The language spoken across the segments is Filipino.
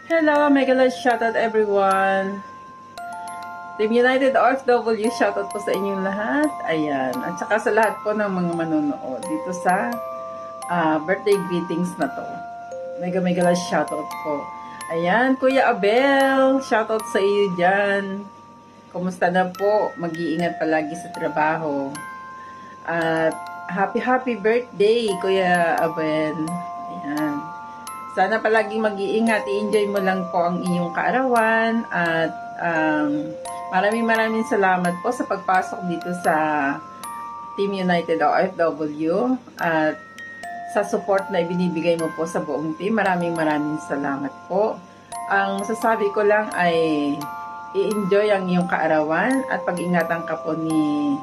Hello, mega love shoutout everyone. Team United OFW, shoutout po sa inyong lahat. Ayan. At saka sa lahat po ng mga manonood dito sa birthday greetings na to. Mega mega love shoutout po. Ayan, Kuya Abel, shoutout sa iyo dyan. Kumusta na po? Mag-iingat palagi sa trabaho. At happy birthday, Kuya Abel. Ayan. Sana palaging mag-iingat, i-enjoy mo lang po ang iyong kaarawan at maraming salamat po sa pagpasok dito sa Team United OFW at sa support na ibinibigay mo po sa buong team. Maraming salamat po. Ang masasabi ko lang ay i-enjoy ang iyong kaarawan at pag-ingatan ka po ni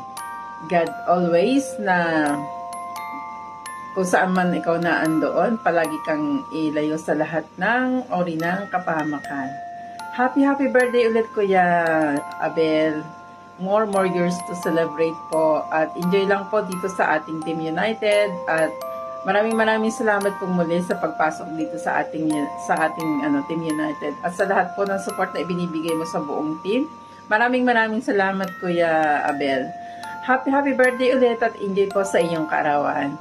God always na kung saan man ikaw na andoon, palagi kang ilayo sa lahat ng ori ng kapahamakan. Happy birthday ulit Kuya Abel. More years to celebrate po. At enjoy lang po dito sa ating Team United. At maraming salamat po muli sa pagpasok dito sa ating Team United. At sa lahat po ng support na ibinibigay mo sa buong team. Maraming salamat Kuya Abel. Happy birthday ulit at enjoy po sa iyong kaarawan.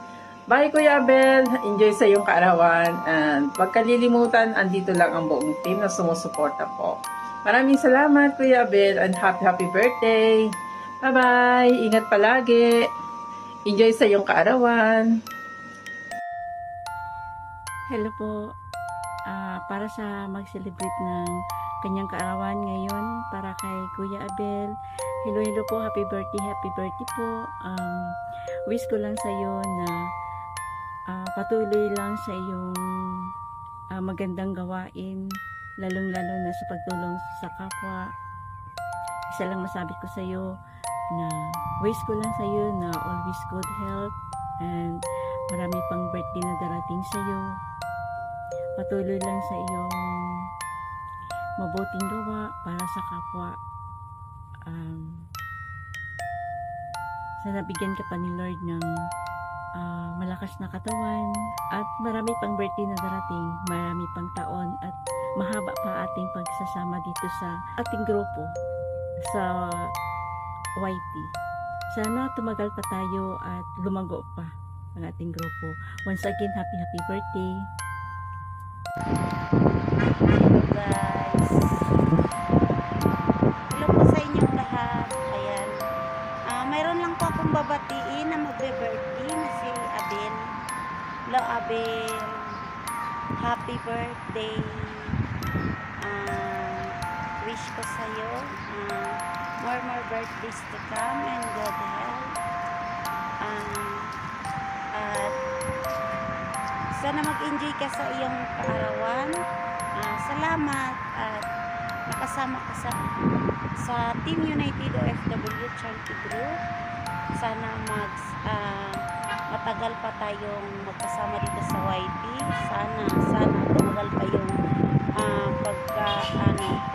Bye Kuya Abel, enjoy sa iyong kaarawan and huwag kalilimutan, andito lang ang buong team na sumusuporta po. Maraming salamat Kuya Abel and happy birthday. Bye bye, ingat palagi. Enjoy sa iyong kaarawan. Hello po, para sa mag-celebrate ng kanyang kaarawan ngayon para kay Kuya Abel. Hello po, happy birthday po. Wish ko lang sa iyo na patuloy lang sa iyong magandang gawain, lalong-lalo na sa pagtulong sa kapwa. Isa lang masabi ko sa iyo na wish ko lang sa iyo na always good health and marami pang birthday na darating sa iyo. Patuloy lang sa iyong mabuting gawa para sa kapwa. Sana bigyan ka pa ni Lord ng malakas na katawan at marami pang birthday na darating, marami pang taon at mahaba pa ating pagsasama dito sa ating grupo sa YT. Sana tumagal pa tayo at lumago pa ang ating grupo. Once again, happy birthday. Hello guys. Hello po sa inyong lahat. Ayan. Mayroon lang po akong babatiin na magbe-birthday na si Abel. Hello Abel. Happy birthday. Wish ko sa iyo more birthdays to come and good health. At sana mag-enjoy ka sa iyong kaarawan. Salamat at nakasama ka sa Team United OFW Charity Group. Sana matagal pa tayong magkasama dito sa YT. Sana tumagal pa yung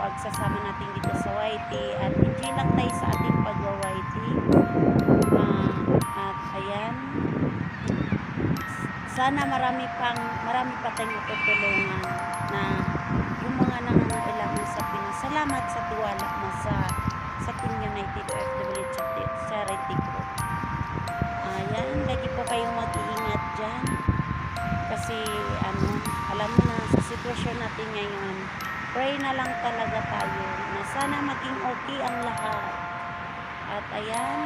pagsasama natin dito sa YT at enjoy lang tayo sa ating pagwa-YT. At ayan, sana marami pa tayong matutulungan na yung mga nangangailangan sa Pinas. Salamat sa tiwala mo sa Team United OFW Charity Group. Ayan, lagi po kayong mag-iingat dyan kasi alam mo na sa sitwasyon natin ngayon, pray na lang talaga tayo na sana maging okay ang lahat. At ayan,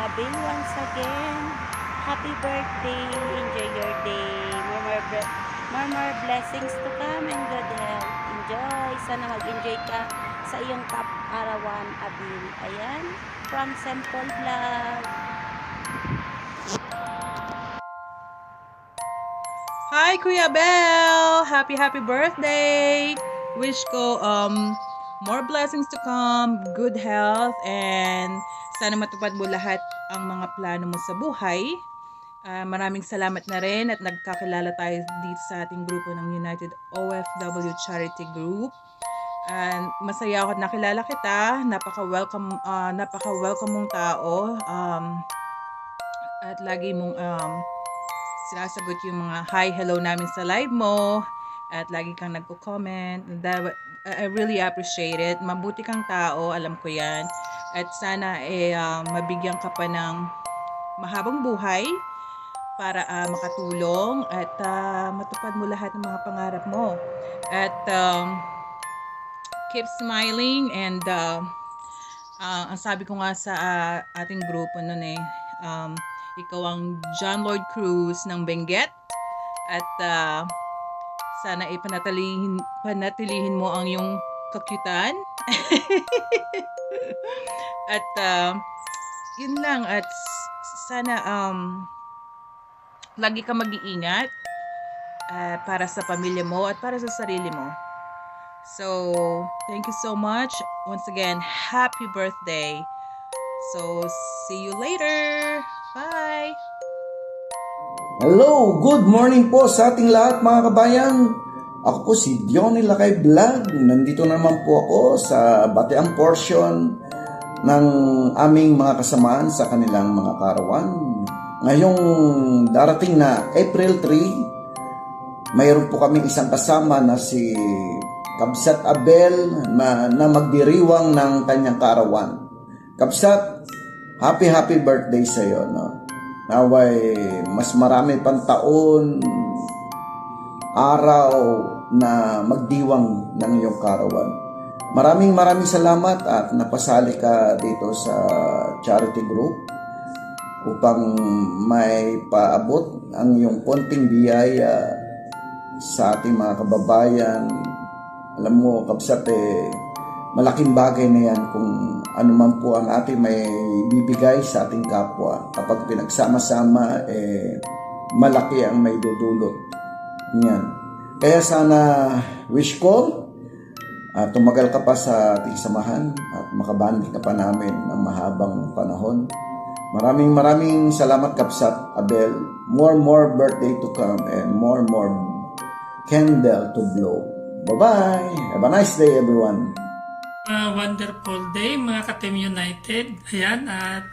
Abel, once again, happy birthday, enjoy your day, more blessings to come and good health. Enjoy, sana mag-enjoy ka sa iyong arawan, Abel. Ayan, from Simple Vlog. Hi Kuya Bel! Happy birthday! Wish ko more blessings to come, good health, and sana matupad mo lahat ang mga plano mo sa buhay. Maraming salamat na rin at nagkakilala tayo dito sa ating grupo ng United OFW Charity Group. And masaya ako at nakilala kita. Napaka-welcome mong tao. At lagi mong sinasagot yung mga hi, hello namin sa live mo. at lagi kang nagko-comment. I really appreciate it. Mabuti kang tao, alam ko yan. At sana mabigyan ka pa ng mahabang buhay para makatulong at matupad mo lahat ng mga pangarap mo. At keep smiling and ang sabi ko nga sa ating grupo noon ikaw ang John Lloyd Cruz ng Benguet at sana panatilihin mo ang iyong kakyutan. At yun lang, at sana lagi ka mag-iingat para sa pamilya mo at para sa sarili mo. So, thank you so much. Once again, happy birthday. So, see you later. Bye! Hello, good morning po sa ating lahat mga kabayan. Ako po si Diony Lakay Vlog. Nandito naman po ako sa bateang portion ng aming mga kasamaan sa kanilang mga karawan. Ngayong darating na April 3, mayroon po kaming isang kasama na si Kabsat Abel na magdiriwang ng kanyang karawan. Kabsat, happy birthday sa iyo, no? Naway mas marami pang taon, araw na magdiwang ng iyong karawan. Maraming salamat at napasali ka dito sa charity group upang may paabot ang iyong konting biyaya sa ating mga kababayan. Alam mo, Kabsat, malaking bagay na yan kung ano man po ang ating may bibigay sa ating kapwa. Kapag pinagsama-sama, malaki ang may dudulot niyan. Kaya sana wish ko tumagal ka pa sa ating samahan at makabanding ka pa namin ng mahabang panahon. Maraming salamat, Kabsat Abel. More birthday to come and more candle to blow. Bye-bye! Have a nice day, everyone! Wonderful day mga ka-Team United. Ayan, at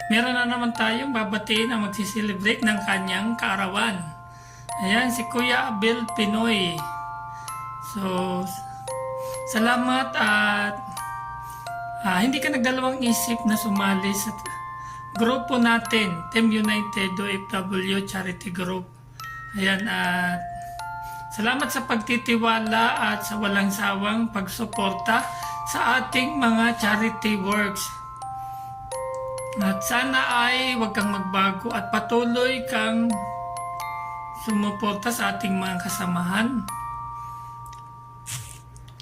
meron na naman tayong babatiin na magsiselebrate ng kanyang kaarawan. Ayan, si Kuya Abel Pinoy. So, salamat at hindi ka nagdalawang isip na sumali sa grupo natin, Team United OFW Charity Group. Ayan, at salamat sa pagtitiwala at sa walang sawang pagsuporta sa ating mga charity works. At sana ay huwag kang magbago at patuloy kang sumuporta sa ating mga kasamahan.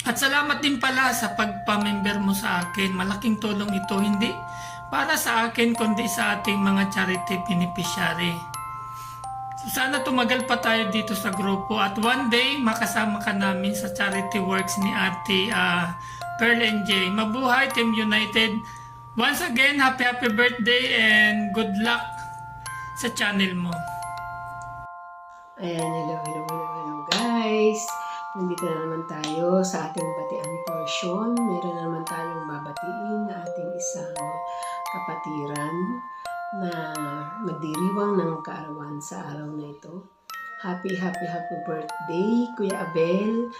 At salamat din pala sa pagpamember mo sa akin. Malaking tulong ito, hindi para sa akin kundi sa ating mga charity beneficiary. So sana tumagal pa tayo dito sa grupo at one day makasama ka namin sa charity works ni Ate Pearl NJ. Mabuhay Team United. Once again, happy birthday and good luck sa channel mo. Ayan, hello guys. Nandito na naman tayo sa ating batian portion. Meron na naman tayong babatiin na ating isang kapatiran na magdiriwang ng kaarawan sa araw na ito. Happy birthday, Kuya Abel.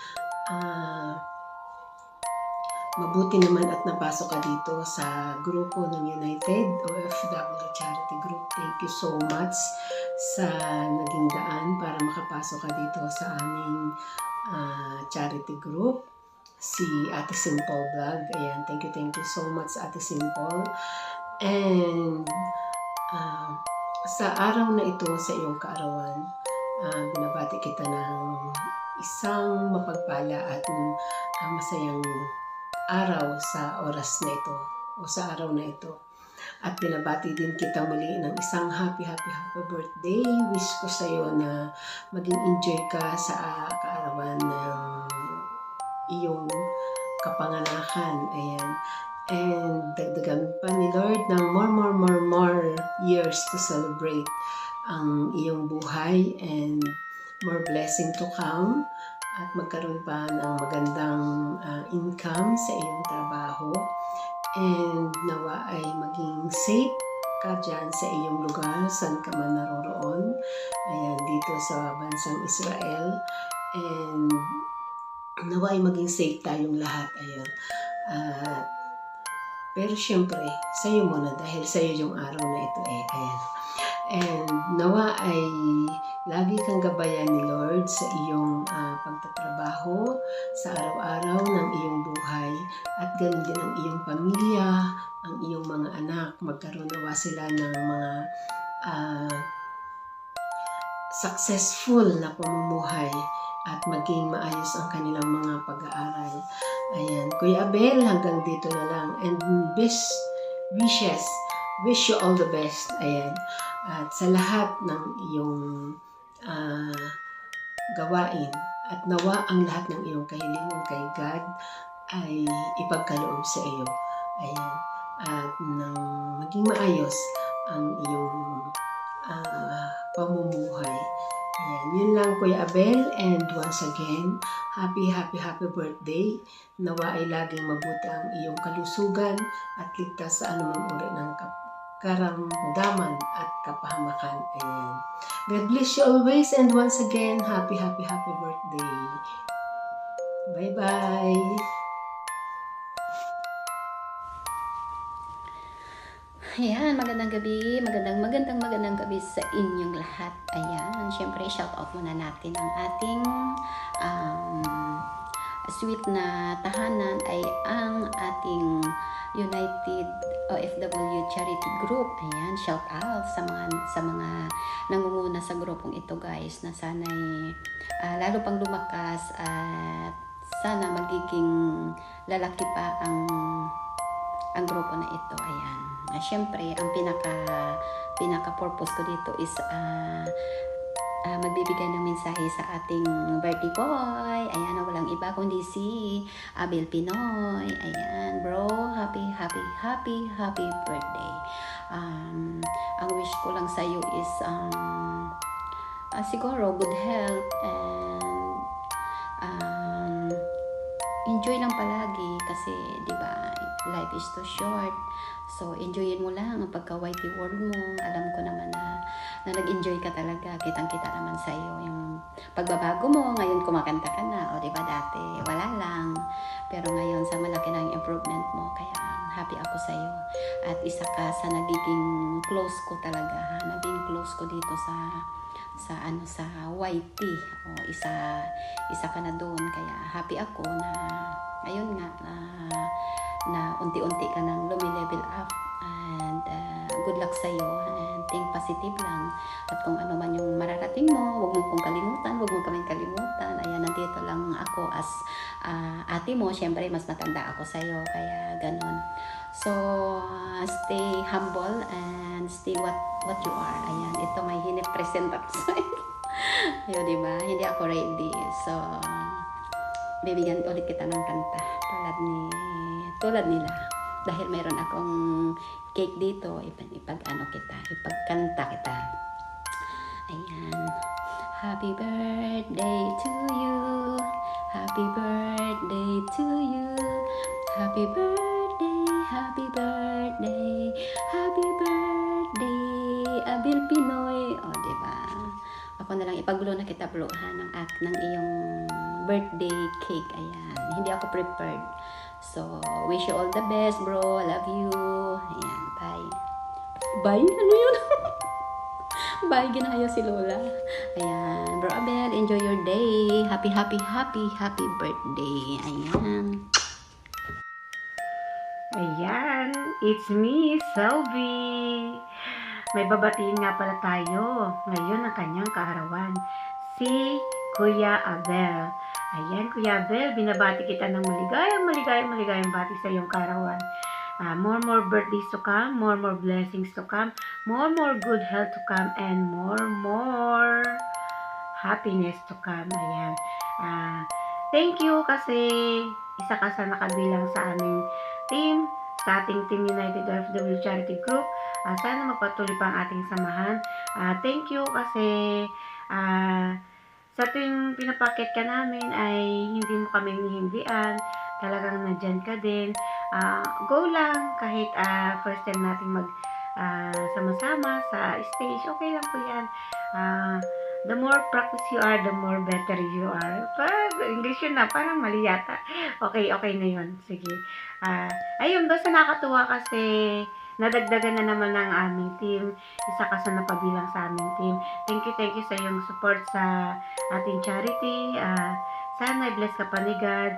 Mabuti naman at napasok ka dito sa grupo ng United OFW Charity Group. Thank you so much sa naging daan para makapasok ka dito sa aming charity group. Si Ate Simple Vlog. Ayan, thank you so much Ate Simple. And sa araw na ito, sa iyong kaarawan, binabati kita ng isang mapagpala at masayang araw sa oras na ito o sa araw na ito. At binabati din kita muli ng isang happy birthday. Wish ko sa iyo na maging enjoy ka sa kaarawan ng iyong kapanganakan. Ayan. And dagdagan pa ni Lord ng more years to celebrate ang iyong buhay and more blessing to come. At magkaroon pa ng magandang income sa iyong trabaho. And nawa ay maging safe ka dyan sa iyong lugar, saan ka man naroroon. Ayan, dito sa bansang Israel. And nawa ay maging safe tayong lahat. Ayun. At pero syempre, sa'yo muna dahil sa'yo yung araw na ito Ayan. And nawa ay lagi kang gabayan ni Lord sa iyong pagtatrabaho, sa araw-araw ng iyong buhay, at ganun din ang iyong pamilya, ang iyong mga anak. Magkaroon nawa sila ng mga successful na pamumuhay at maging maayos ang kanilang mga pag-aaral. Ayan. Kuya Abel, hanggang dito na lang. And best wishes. Wish you all the best. Ayan. At sa lahat ng iyong gawain. At nawa ang lahat ng iyong kahilingan kay God ay ipagkaloob sa iyo. Ayan. At nang maging maayos ang iyong pamumuhay. Ayan, yun lang Kuya Abel, and once again, happy birthday. Nawa ay laging mabuti ang iyong kalusugan at ligtas sa anumang uri ng karamdaman at kapahamakan. Ayan. God bless you always, and once again, happy birthday. Bye-bye. Ayan, magandang magandang gabi sa inyong lahat. Ayan, syempre shout out muna natin ang ating sweet na tahanan ay ang ating United OFW Charity Group. Ayan, shout out sa mga nangunguna sa grupong ito guys, na sana'y lalo pang lumakas at sana magiging lalaki pa ang grupo na ito. Ayan. Siyempre, ang pinaka-purpose ko dito is magbibigay ng mensahe sa ating birthday boy. Ayan, walang iba kundi si Abel Pinoy. Ayan, bro, happy birthday. Ang wish ko lang sa iyo is siguro good health and enjoy lang palagi kasi 'di ba, life is too short. So, enjoyin mo lang ang pagka-whitey world mo. Alam ko naman na nag-enjoy ka talaga. Kitang-kita naman sa iyo yung pagbabago mo. Ngayon kumakanta ka na. O, diba dati? Wala lang. Pero ngayon, sa malaki na yung improvement mo. Kaya, happy ako sa iyo. At isa ka sa nagiging close ko talaga. Naging close ko dito sa YT. O, isa ka na doon. Kaya, happy ako na, ayun nga, na unti-unti ka nang lumi-level up, and good luck sa iyo, and think positive lang, at kung ano man yung mararating mo, huwag mo kaming kalimutan. Ayan, nandito lang ako as ate mo. Syempre mas matanda ako sa iyo, kaya ganon. So stay humble and stay what you are. Ayan, ito may hinipresent ako sa iyo. Ayun, diba? Hindi ako ready, so bibigyan ulit kita ng kanta tulad nila, dahil mayroon akong cake dito, ipagkanta kita. Ayan. Happy birthday to you, happy birthday to you, happy birthday, happy birthday, happy birthday, Abel Pinoy. O, diba? Ako na lang ipagbulo na kita, buluhan ng iyong birthday cake. Ayan. Hindi ako prepared. So, wish you all the best, bro. Love you. Ayan, bye. Bye? Ano yun? Bye, ginaya si Lola. Ayan, bro Abel, enjoy your day. Happy birthday. Ayan. Ayan, it's me, Selvi. May babatiin nga pala tayo ngayon ang kanyang kaarawan, si Kuya Abel. Ayan, Kuya Abel, binabati kita ng maligayang bati sa iyong kaarawan. More birthdays to come, more blessings to come, more good health to come, and more happiness to come. Ayan. Thank you kasi isa ka sa nakabilang sa aming team, sa ating Team United OFW Charity Group. Sana magpatuloy pa ang ating samahan. Thank you kasi sa tuwing pinapakit ka namin ay hindi mo kami hinihindian. Talagang nandyan ka din. Go lang kahit first time natin sama-sama sa stage. Okay lang po yan. the more practice you are, the more better you are. English yun na, parang mali yata. Okay na yun. Sige. Ayun, basta nakakatuwa kasi nadagdagan na naman ng aming team. Isa ka sa napabilang sa aming team. Thank you sa iyong support sa ating charity. Sana i-bless ka pa ni God.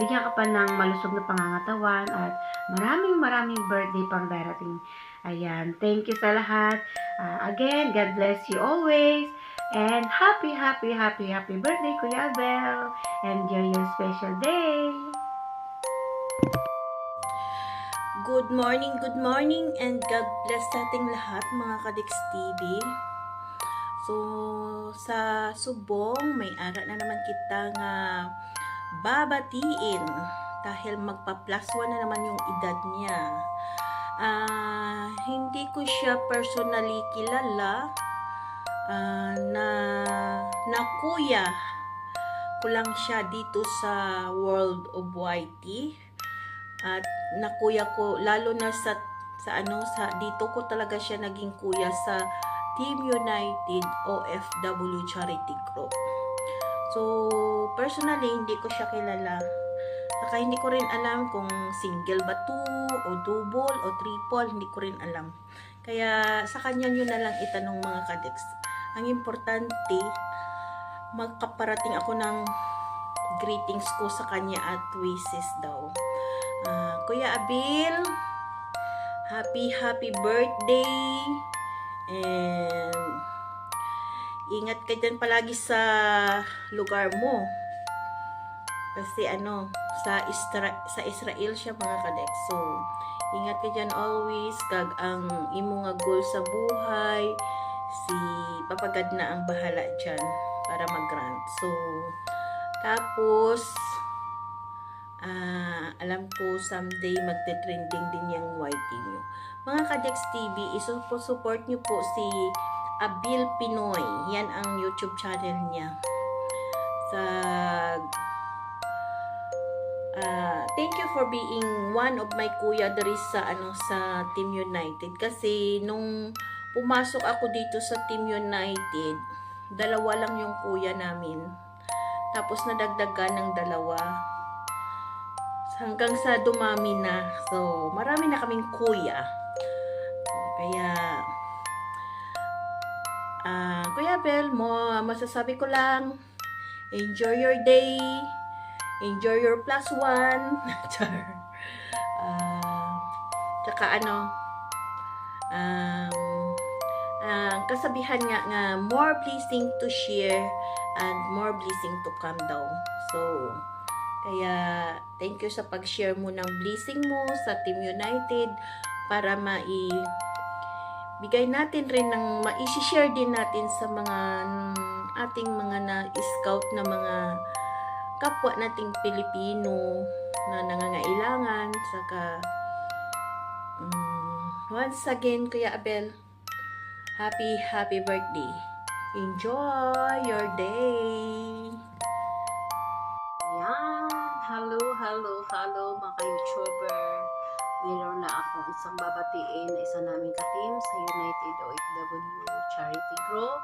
Bigyan ka pa ng malusog na pangangatawan at maraming birthday pang darating. Ayan, thank you sa lahat. Again, God bless you always. And happy birthday, Kuya Abel. Enjoy your special day. Good morning, and God bless sa ating lahat mga Kadix TV. So, sa subong, may ara na naman kita nga babatiin dahil magpa-plus 1 na naman yung edad niya. Hindi ko siya personally kilala, na kuya ko lang siya dito sa World of YT. At nakuya ko lalo na sa dito ko talaga siya naging kuya sa Team United OFW Charity Group. So personally hindi ko siya kilala. Saka hindi ko rin alam kung single ba to o double o triple, hindi ko rin alam. Kaya sa kanya nyo na lang itanong mga Kadix. Ang importante, magkaparating ako ng greetings ko sa kanya at wishes daw. Kuya Abil, happy birthday, and ingat ka dyan palagi sa lugar mo kasi sa Israel siya mga Kadek. So ingat ka dyan always, kag ang imo nga goal sa buhay, si papagad na ang bahala dyan para mag-grant. So tapos alam ko someday magte-trending din yung YT nyo. Mga Kadex TV, isupport nyo po si Abil Pinoy. Yan ang YouTube channel niya. Thank you for being one of my kuya dari sa Team United. Kasi nung pumasok ako dito sa Team United, 2 lang yung kuya namin. Tapos nadagdagan ng 2. Hanggang sa dumami na. So, marami na kaming kuya. Kaya, Kuya Bel, masasabi ko lang, enjoy your day, enjoy your +1. Tsaka kasabihan nga, more blessing to share and more blessing to come daw. So, kaya, thank you sa pag-share mo ng blessing mo sa Team United para bigay natin rin ma-share din natin sa mga ating mga na-scout na mga kapwa nating Pilipino na nangangailangan. Saka, once again, Kuya Abel, happy birthday. Enjoy your day. Hello mga ka-YouTuber. Mayroon na akong isang babatiin na isa naming ka-team sa United OFW Charity Group.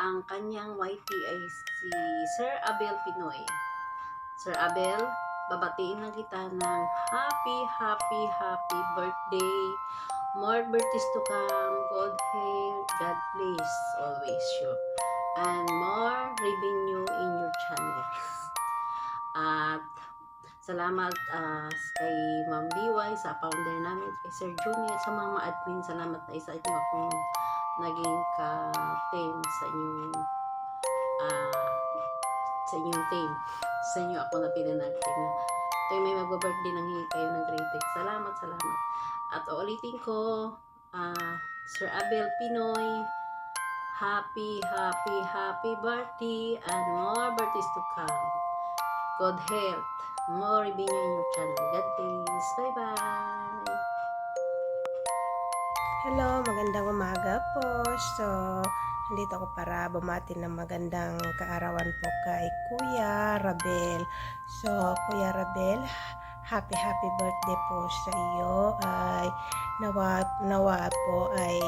Ang kanyang YT ay si Sir Abel Pinoy. Sir Abel, babatiin lang kita ng happy birthday. More birthdays to come. God help, God bless always you. And more revenue in your channel. At salamat kay Ma'am Liway, sa founder namin, kay Sir Junior, sa mga admin. Salamat na isa inyo akong naging ka-team sa inyong team. Sa inyo ako na pinanag-team na ito may magba-birthday nang hingi kayo ng greeting. Salamat. At uulitin ko, Sir Abel Pinoy, happy birthday and more birthdays to come. God help, more revenue in your channel. God bless. Bye-bye. Hello, magandang umaga po. So, nandito ako para bumati ng magandang kaarawan po kay Kuya Rabel. So, Kuya Rabel, happy birthday po sa iyo. Ay nawa po ay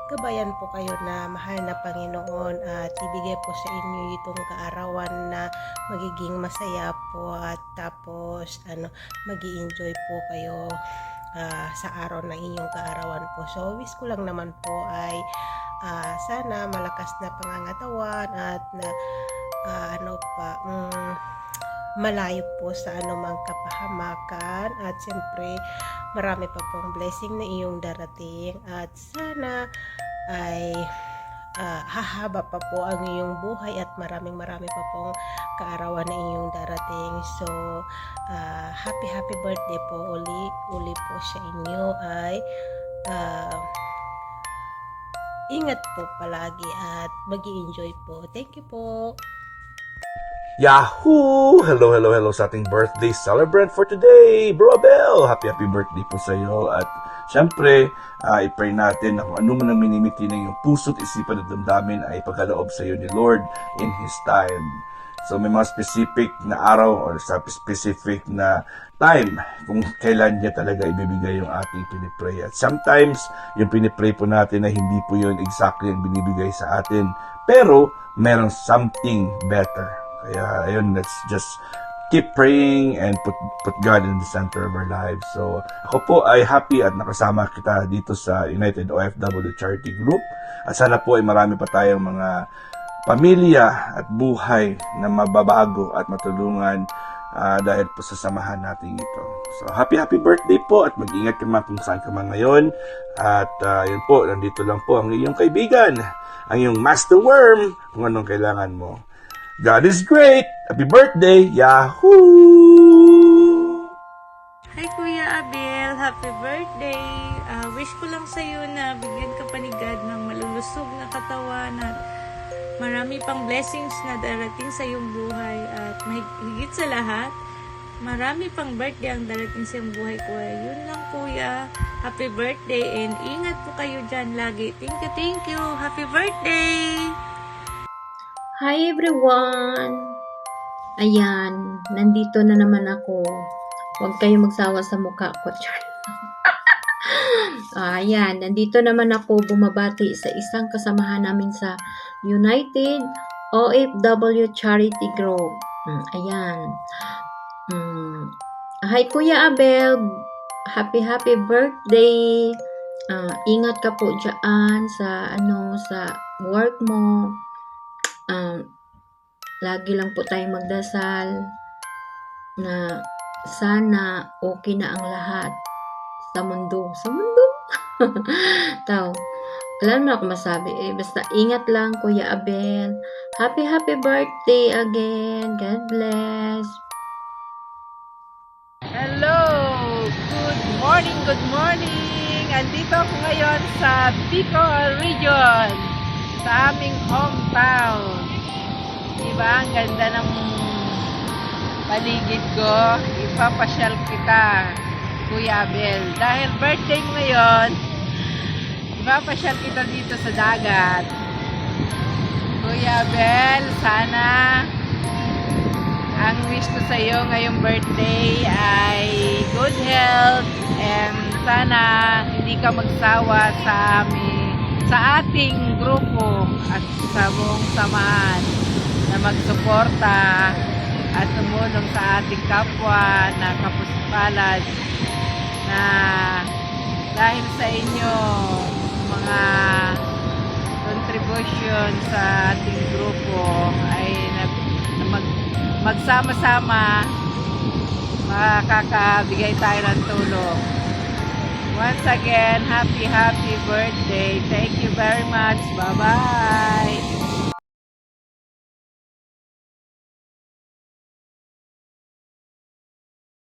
gabayan po kayo na mahal na Panginoon at ibigay po sa inyo itong kaarawan na magiging masaya po at tapos magi-enjoy po kayo sa araw ng inyong kaarawan po. So wish ko lang naman po ay sana malakas na pangangatawan at na malayo po sa anumang kapahamakan at siyempre marami pa pong blessing na iyong darating at sana ay hahaba pa po ang iyong buhay at marami pa pong kaarawan na iyong darating. So happy birthday po uli po sa inyo ay ingat po palagi at magi-enjoy po. Thank you po. Yahoo! Hello sa ating birthday celebrant for today, Bro Abel! Happy birthday po sa iyo. At syempre, i-pray natin na kung ano man ang minimiti ng iyong puso't isipan at damdamin ay pagkaloob sa iyo ni Lord in His time. So may mga specific na araw or sa specific na time kung kailan niya talaga ibibigay yung ating pinipray. At sometimes, yung pinipray po natin na hindi po yun exactly ang binibigay sa atin. Pero, meron something better. Kaya, ayun, let's just keep praying and put God in the center of our lives. So, ako po ay happy at nakasama kita dito sa United OFW Charity Group. At sana po ay marami pa tayong mga pamilya at buhay na mababago at matulungan dahil po sa samahan natin ito. So, happy birthday po at mag-ingat ka man kung saan ka man ngayon. At yun po, nandito lang po ang iyong kaibigan, ang iyong Master Worm, kung anong kailangan mo. God is great! Happy birthday! Yahoo! Hi Kuya Abel, happy birthday! Wish ko lang sa'yo na bigyan ka pa ni God ng malulusog na katawan at marami pang blessings na darating sa iyong buhay at higit sa lahat, marami pang birthday ang darating sa iyong buhay ko. Yun lang Kuya, happy birthday and ingat po kayo dyan lagi. Thank you! Happy birthday! Hi everyone! Ayan, nandito na naman ako. Huwag kayo magsawa sa mukha ko. Ayan, nandito naman ako bumabati sa isang kasamahan namin sa United OFW Charity Group. Ayan. Hi Kuya Abel! Happy birthday! Ingat ka po dyan sa work mo. Lagi lang po tayong magdasal na sana okay na ang lahat sa mundo. Wala naman ako masabi basta ingat lang Kuya Abel. Happy birthday again. God bless. Hello! Good morning! Andito ako ngayon sa Bicol Region, sa aming hometown. Diba? Ang ganda ng paligid ko. Ipapasyal kita, Kuya Abel. Dahil birthday mo ngayon, ipapasyal kita dito sa dagat. Kuya Abel, sana ang wish ko sa iyo ngayong birthday ay good health and sana hindi ka magsawa sa ating grupo at sa buong samahan na magsuporta at tumulong sa ating kapwa na kapuspalad na dahil sa inyo mga contribution sa ating grupo ay magsama-sama makakabigay tayo ng tulong. Once again, happy birthday. Thank you very much. Bye-bye.